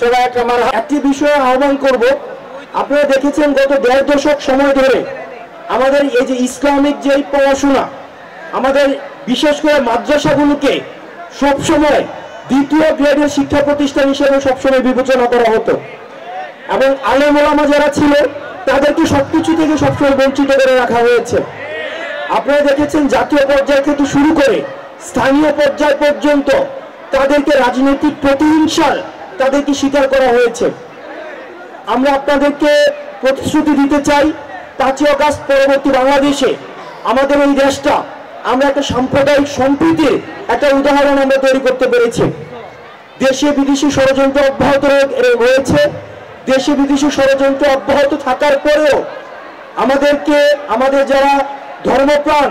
সবাই একটি বিষয়ে আহ্বান করব। আপনারা দেখেছেন গত 1.5 দশক সময় ধরে আমাদের এই যে ইসলামিক যে পড়াশোনা, আমাদের বিশেষ করে মাদ্রাসাগুলোকে সবসময় দ্বিতীয় গ্রেডের শিক্ষা প্রতিষ্ঠান হিসেবে সবসময় বিবেচনা করা হতো এবং আলেম ওলামা যারা ছিল তাদেরকে সবকিছু থেকে সবসময় বঞ্চিত করে রাখা হয়েছে। আপনারা দেখেছেন জাতীয় পর্যায় থেকে শুরু করে স্থানীয় পর্যায় পর্যন্ত তাদেরকে রাজনৈতিক প্রতিহিংসার তাদেরকে স্বীকার করা হয়েছে। আমরা আপনাদেরকে প্রতিশ্রুতি দিতে চাই 5ই আগস্ট পরবর্তী বাংলাদেশে আমাদের এই দেশটা আমরা একটা সাম্প্রদায়িক সম্প্রীতির একটা উদাহরণ আমরা তৈরি করতে পেরেছি। দেশে বিদেশি ষড়যন্ত্র অব্যাহত রয়েছে, দেশে বিদেশি ষড়যন্ত্র অব্যাহত থাকার পরেও আমাদেরকে আমাদের যারা ধর্মপ্রাণ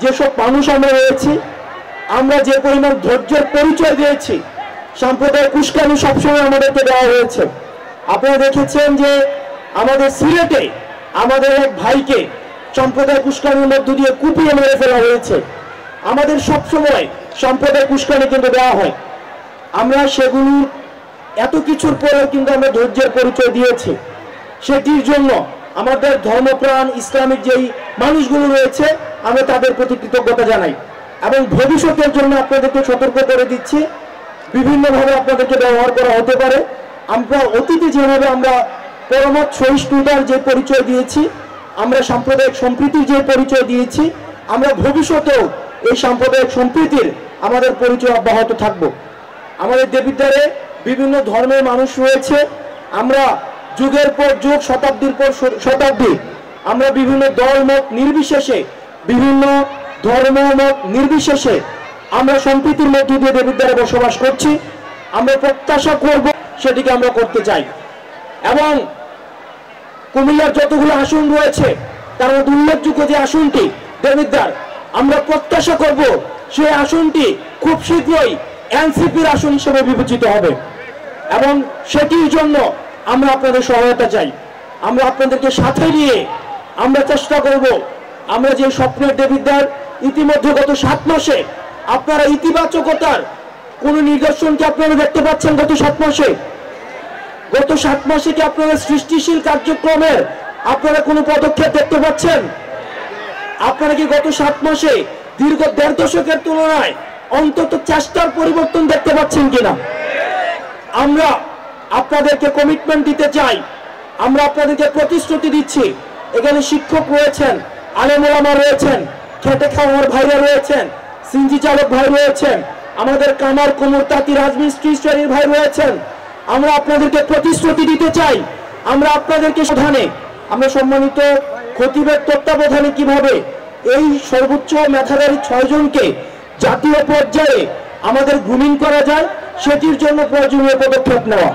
যেসব মানুষ আমরা রয়েছি, আমরা যে পরিমাণ ধৈর্যের পরিচয় দিয়েছি, সাম্প্রদায়িক উস্কানি সবসময় আমাদেরকে দেওয়া হয়েছে। আপনারা দেখেছেন যে আমাদের সিলেটে আমাদের এক ভাইকে সাম্প্রদায়িক উস্কানির মধ্য দিয়ে কুপিয়ে মেরে ফেলা হয়েছে। আমাদের সবসময় সাম্প্রদায়িক উস্কানি কিন্তু দেওয়া হয়। আমরা সেগুলো এত কিছুর পরেও কিন্তু আমরা ধৈর্যের পরিচয় দিয়েছি। সেটির জন্য আমাদের ধর্মপ্রাণ ইসলামিক যেই মানুষগুলো রয়েছে আমরা তাদের প্রতি কৃতজ্ঞতা জানাই এবং ভবিষ্যতের জন্য আপনাদেরকে সতর্ক করে দিচ্ছি, বিভিন্নভাবে আপনাদেরকে ব্যবহার করা হতে পারে। আমরা অতীতে যেভাবে আমরা পরমত সহিষ্ণুতার যে পরিচয় দিয়েছি, আমরা সাম্প্রদায়িক সম্প্রীতির যে পরিচয় দিয়েছি, আমরা ভবিষ্যতেও এই সাম্প্রদায়িক সম্প্রীতির আমাদের পরিচয় অব্যাহত থাকব। আমাদের দেবিদ্বারে বিভিন্ন ধর্মের মানুষ রয়েছে। আমরা যুগের পর যুগ, শতাব্দীর পর শতাব্দী আমরা বিভিন্ন দল মত নির্বিশেষে, বিভিন্ন ধর্ম মত নির্বিশেষে আমরা সম্প্রীতির মধ্য দিয়ে দেবিদ্বারে বসবাস করছি। আমরা প্রত্যাশা করব সেটিকে আমরা করতে চাই এবং কুমিল্লার যতগুলো আসন রয়েছে তার মধ্যে উল্লেখযোগ্য যে আসনটি দেবিদ্বার, আমরা প্রত্যাশা করব সেই আসনটি খুব শীঘ্রই এনসিপির আসন হিসেবে বিবেচিত হবে এবং সেটির জন্য আমরা আপনাদের সহায়তা চাই। আমরা আপনাদেরকে সাথে নিয়ে আমরা চেষ্টা করব, আমরা যে স্বপ্নের দেবিদ্বার ইতিমধ্যে গত 7 মাসে আপনারা ইতিবাচকতার কোন নিদর্শন কি আপনারা দেখতে পাচ্ছেন? গত 7 মাসে কি আপনারা সৃষ্টিশীল কার্যক্রমের আপনারা কোনো পদক্ষেপ দেখতে পাচ্ছেন? আপনারা কি গত 7 মাসে দীর্ঘ 1.5 দশকের তুলনায় অন্তত চেষ্টার পরিবর্তন দেখতে পাচ্ছেন কিনা? আমরা আপনাদেরকে কমিটমেন্ট দিতে চাই, আমরা আপনাদেরকে প্রতিশ্রুতি দিচ্ছি। এখানে শিক্ষক রয়েছেন, আলেম ওলামা রয়েছেন, খেটে খাওয়ার ভাইরা রয়েছেন, সিনজি চালক ভাই রয়েছেন, আমাদের কামার কোমর তাঁতি রাজমিস্ত্রি শ্রেণীর ভাই রয়েছেন। আমরা আপনাদেরকে প্রতিশ্রুতি দিতে চাই, আমরা আপনাদেরকে সাবধানে, আমরা সম্মানিত খতিবের তত্ত্বাবধানে কিভাবে এই সর্বোচ্চ মেধাধারী 6 জনকে জাতীয় পর্যায়ে আমাদের গ্রুমিং করা যায় সেটির জন্য প্রয়োজনীয় পদক্ষেপ নেওয়া।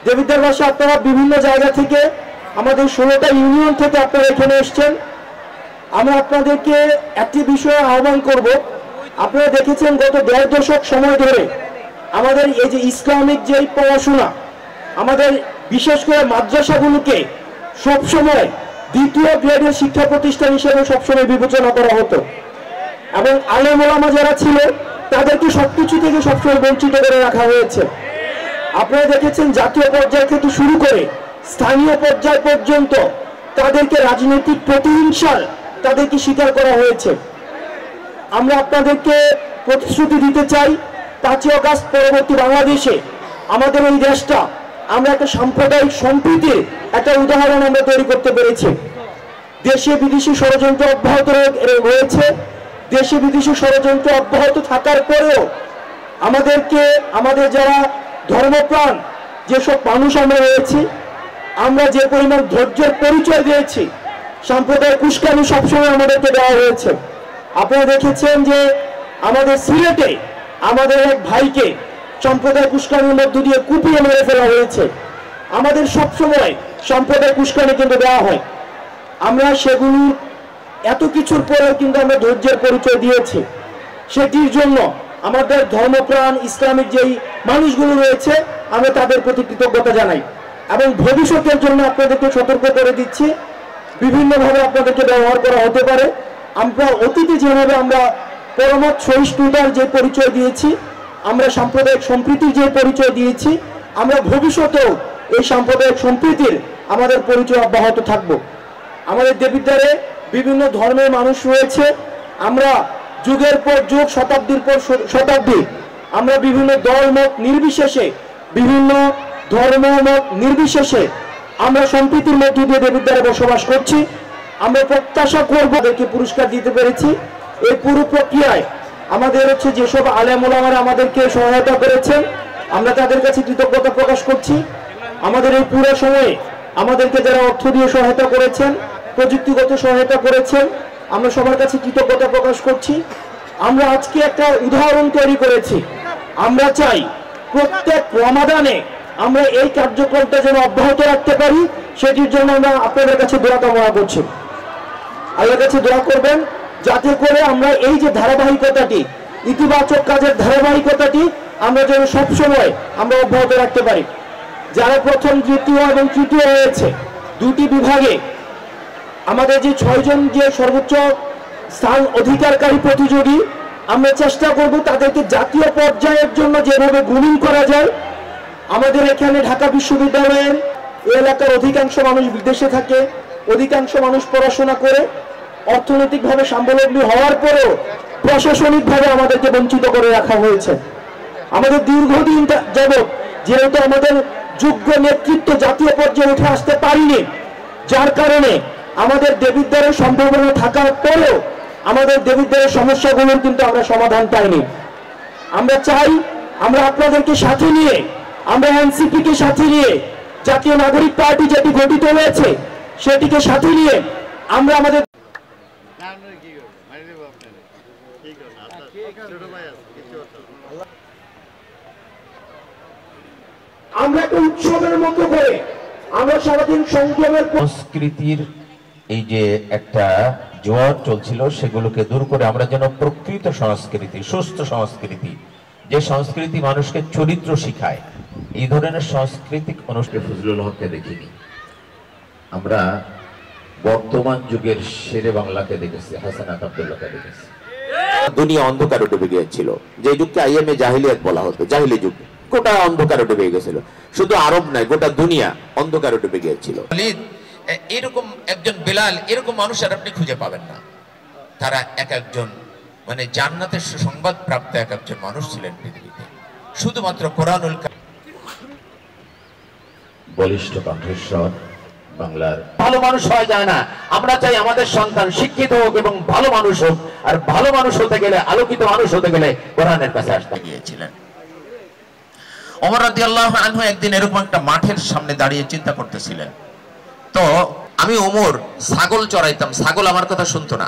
দেবিদ্বারবাসী, আপনারা বিভিন্ন জায়গা থেকে, আমাদের 16টা ইউনিয়ন থেকে আপনারা এখানে এসছেন। আমরা আপনাদেরকে একটি বিষয়ে আহ্বান করব। আপনারা দেখেছেন গত 1.5 দশক সময় ধরে আমাদের এই যে ইসলামিক যে পড়াশোনা, আমাদের বিশেষ করে মাদ্রাসাগুলোকে সবসময় দ্বিতীয় গ্রেডের শিক্ষা প্রতিষ্ঠান হিসেবে সবসময় বিবেচনা করা হতো এবং আলেম ওলামা যারা ছিল তাদেরকে সবকিছু থেকে সবসময় বঞ্চিত করে রাখা হয়েছে। আপনারা দেখেছেন জাতীয় পর্যায় থেকে শুরু করে স্থানীয় পর্যায় পর্যন্ত তাদেরকে রাজনৈতিক প্রতিহিংসার তাদেরকে স্বীকার করা হয়েছে। আমরা আপনাদেরকে প্রতিশ্রুতি দিতে চাই 5ই আগস্ট পরবর্তী বাংলাদেশে আমাদের এই দেশটা আমরা একটা সাম্প্রদায়িক সম্প্রীতির একটা উদাহরণ আমরা তৈরি করতে পেরেছি। দেশে বিদেশি ষড়যন্ত্র অব্যাহত রয়েছে, দেশে বিদেশি ষড়যন্ত্র অব্যাহত থাকার পরেও আমাদেরকে আমাদের যারা ধর্মপ্রাণ যেসব মানুষ আমরা রয়েছি, আমরা যে পরিমাণ ধৈর্যের পরিচয় দিয়েছি, সাম্প্রদায়িক উস্কানি সবসময় আমাদেরকে দেওয়া হয়েছে। আপনারা দেখেছেন যে আমাদের সিলেটে আমাদের এক ভাইকে সাম্প্রদায়িক উস্কানির মধ্য দিয়ে কুপিয়ে মেরে ফেলা হয়েছে। আমাদের সবসময় সাম্প্রদায়িক উস্কানি কিন্তু দেওয়া হয়। আমরা সেগুলো এত কিছুর পরেও কিন্তু আমরা ধৈর্যের পরিচয় দিয়েছি। সেটির জন্য আমাদের ধর্মপ্রাণ ইসলামিক যেই মানুষগুলো রয়েছে আমরা তাদের প্রতি কৃতজ্ঞতা জানাই এবং ভবিষ্যতের জন্য আপনাদেরকে সতর্ক করে দিচ্ছি, বিভিন্নভাবে আপনাদেরকে ব্যবহার করা হতে পারে। আমরা অতীতে যেভাবে আমরা পরমত সহিষ্ণুতার যে পরিচয় দিয়েছি, আমরা সাম্প্রদায়িক সম্প্রীতির যে পরিচয় দিয়েছি, আমরা ভবিষ্যতেও এই সাম্প্রদায়িক সম্প্রীতির আমাদের পরিচয় অব্যাহত থাকব। আমাদের দেবিদ্বারে বিভিন্ন ধর্মের মানুষ রয়েছে। আমরা যুগের পর যুগ, শতাব্দীর পর শতাব্দী আমরা বিভিন্ন দল মত নির্বিশেষে, বিভিন্ন ধর্ম মত নির্বিশেষে আমরা সম্প্রীতির মধ্য দিয়ে দেবিদ্বারে বসবাস করছি। আমরা প্রত্যাশা করব তাদেরকে পুরস্কার দিতে পেরেছি। এই পুরো প্রক্রিয়ায় আমাদের যেসব আলেম ওলামারা আমাদেরকে সহায়তা করেছেন, আমরা তাদের কাছে কৃতজ্ঞতা প্রকাশ করছি। আমাদের এই পুরো সময়ে আমাদেরকে যারা অর্থ দিয়ে সহায়তা করেছেন, প্রযুক্তিগত সহায়তা করেছেন, আমরা সবার কাছে কৃতজ্ঞতা প্রকাশ করছি। আমরা আজকে একটা উদাহরণ তৈরি করেছি। আমরা চাই প্রত্যেক রমাদানে আমরা এই কার্যক্রমটা যেন অব্যাহত রাখতে পারি, সেটির জন্য আমরা আপনাদের কাছে দোয়া কামনা করছি। আল্লাহর কাছে দোয়া করবেন যাতে করে আমরা এই যে ধারাবাহিকতাটি, ইতিবাচক কাজের ধারাবাহিকতাটি আমরা যেন সবসময় আমরা অব্যাহত রাখতে পারি। যারা প্রথম, দ্বিতীয় এবং তৃতীয় হয়েছে দুটি বিভাগে, আমাদের যে 6 জন যে সর্বোচ্চ স্থান অধিকারকারী প্রতিযোগী, আমরা চেষ্টা করব তাদেরকে জাতীয় পর্যায়ের জন্য যেভাবে গ্রুমিং করা যায়। আমাদের এখানে ঢাকা বিশ্ববিদ্যালয়ের এলাকার অধিকাংশ মানুষ বিদেশে থাকে, অধিকাংশ মানুষ পড়াশোনা করে অর্থনৈতিকভাবে স্বাবলম্বী হওয়ার পরেও প্রশাসনিকভাবে আমাদেরকে বঞ্চিত করে রাখা হয়েছে। আমাদের দীর্ঘদিন যাবৎ যেহেতু আমাদের যোগ্য নেতৃত্ব জাতীয় পর্যায়ে উঠে আসতে পারিনি, যার কারণে আমাদের দেবিদ্বারের সম্ভাবনা থাকার পরেও আমাদের দেবিদ্বারের সমস্যাগুলোর কিন্তু আমরা সমাধান পাইনি। আমরা চাই আমরা আপনাদেরকে সাথে নিয়ে, আমরা এনসিপিকে সাথে নিয়ে, জাতীয় নাগরিক পার্টি যেটি গঠিত হয়েছে সেটিকে সাথে নিয়ে আমরা আমাদের আমরা একটা উৎসবের মতো করে আমরা সারাদিন সংযমের সংস্কৃতির এই যে একটা জোয়ার চলছিল, সেগুলোকে দূর করে আমরা যেন প্রকৃত সংস্কৃতি, সুস্থ সংস্কৃতি, যে সংস্কৃতি মানুষকে চরিত্র শিখায়, এই ধরনের সাংস্কৃতিক অনুষ্ঠান ফজলুল হককে দেখিনি। আমরা বর্তমান যুগের শেরে বাংলাকে দেখেছি, হাসানাত আব্দুল্লাহকে দেখেছি। দুনিয়া অন্ধকারে ডুবে গিয়েছিল, যে যুগকে আইএমএ জাহিলিয়াত বলা হতো, জাহিলি যুগ, গোটা অন্ধকারে ডুবে গেছিল। শুধু আরব নয়, গোটা দুনিয়া অন্ধকারে ডুবে গিয়েছিল। এরকম একজন বেলাল, এরকম মানুষ আর আপনি খুঁজে পাবেন না। তারা এক একজন মানে জান্নাতের সুসংবাদ প্রাপ্ত এক একজন মানুষ ছিলেন পৃথিবীতে। শুধুমাত্র কোরআনুল বলিষ্ঠ কণ্ঠস্বর বাংলার ভালো মানুষ হওয়া যায় না। আমরা চাই আমাদের সন্তান শিক্ষিত হোক এবং ভালো মানুষ হোক। আর ভালো মানুষ হতে গেলে, আলোকিত মানুষ হতে গেলে কোরআনের কাছে আসতে গিয়েছিলেন। ওমর রাদিয়াল্লাহু আনহু একদিন এরকম একটা মাঠের সামনে দাঁড়িয়ে চিন্তা করতেছিলেন। তো আমি ওমর ছাগল চড়াইতাম, ছাগল আমার কথা শুনতো না।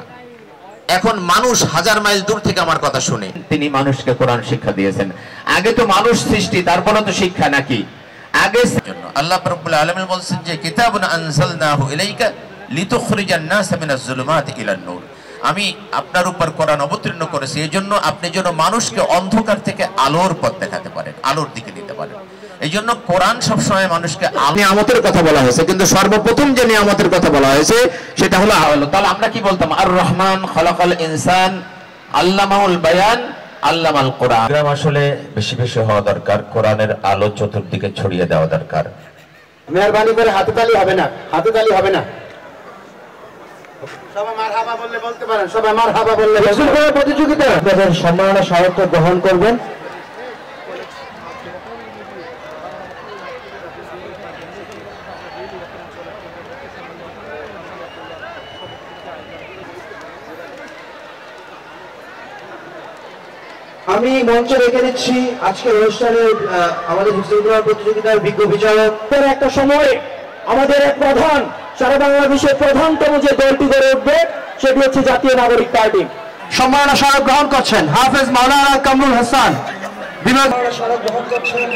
এখন মানুষ 1000 মাইল দূর থেকে আমার কথা শুনে। তিনি মানুষকে কোরআন শিক্ষা দিয়েছেন। আগে তো মানুষ সৃষ্টি, তারপরে তো শিক্ষা নাকি? আগে আল্লাহ রাব্বুল আলামিন বলেন যে কিতাবুন আনজালনাহু ইলাইকা লিতুখরিজান নাস মিনাজ যুলুমাতি ইলান নূর। আমি আপনার উপর কোরআন অবতীর্ণ করেছি এজন্য আপনি যেন মানুষকে অন্ধকার থেকে আলোর পথ দেখাতে পারেন, আলোর দিকে নিতে পারেন। এই জন্য কোরআন সবসময় মানুষকে নিয়ামতের কথা বলা হয়েছে, কিন্তু সর্বপ্রথম যে নিয়ামতের কথা বলা হয়েছে সেটা হলো আলো। তাহলে আমরা কি বলতাম? আর রহমান খালাকাল ইনসান আল্লামাহুল বায়ান আল্লামাল কোরআন। আসলে বেশি বেশি হওয়া দরকার, কোরআনের আলো চতুর্দিকে ছড়িয়ে দেওয়া দরকার। মেহরবানি করে হাতে তালি হবে না, হাতে তালি হবে না। সবাই মারহাবা বললে বলতে পারেন, সবাই মারহাবা বললে। প্রতিযোগিতা আপনাদের সম্মাননা স্মারক গ্রহণ করবেন। আমি মঞ্চে রেখে দিচ্ছি আজকের অনুষ্ঠানে আমাদের হিফজুল কোরআন প্রতিযোগিতার বিজ্ঞ বিচারক। একটা সময়ে আমাদের এক প্রধান, সারা বাংলাদেশের প্রধানতম যে দলটি গড়ে উঠবে সেটি হচ্ছে জাতীয় নাগরিক পার্টি। সম্মাননা স্মারক গ্রহণ করছেন হাফেজ মাওলানা কামরুল হাসান। বিভাগ স্মারক গ্রহণ করছেন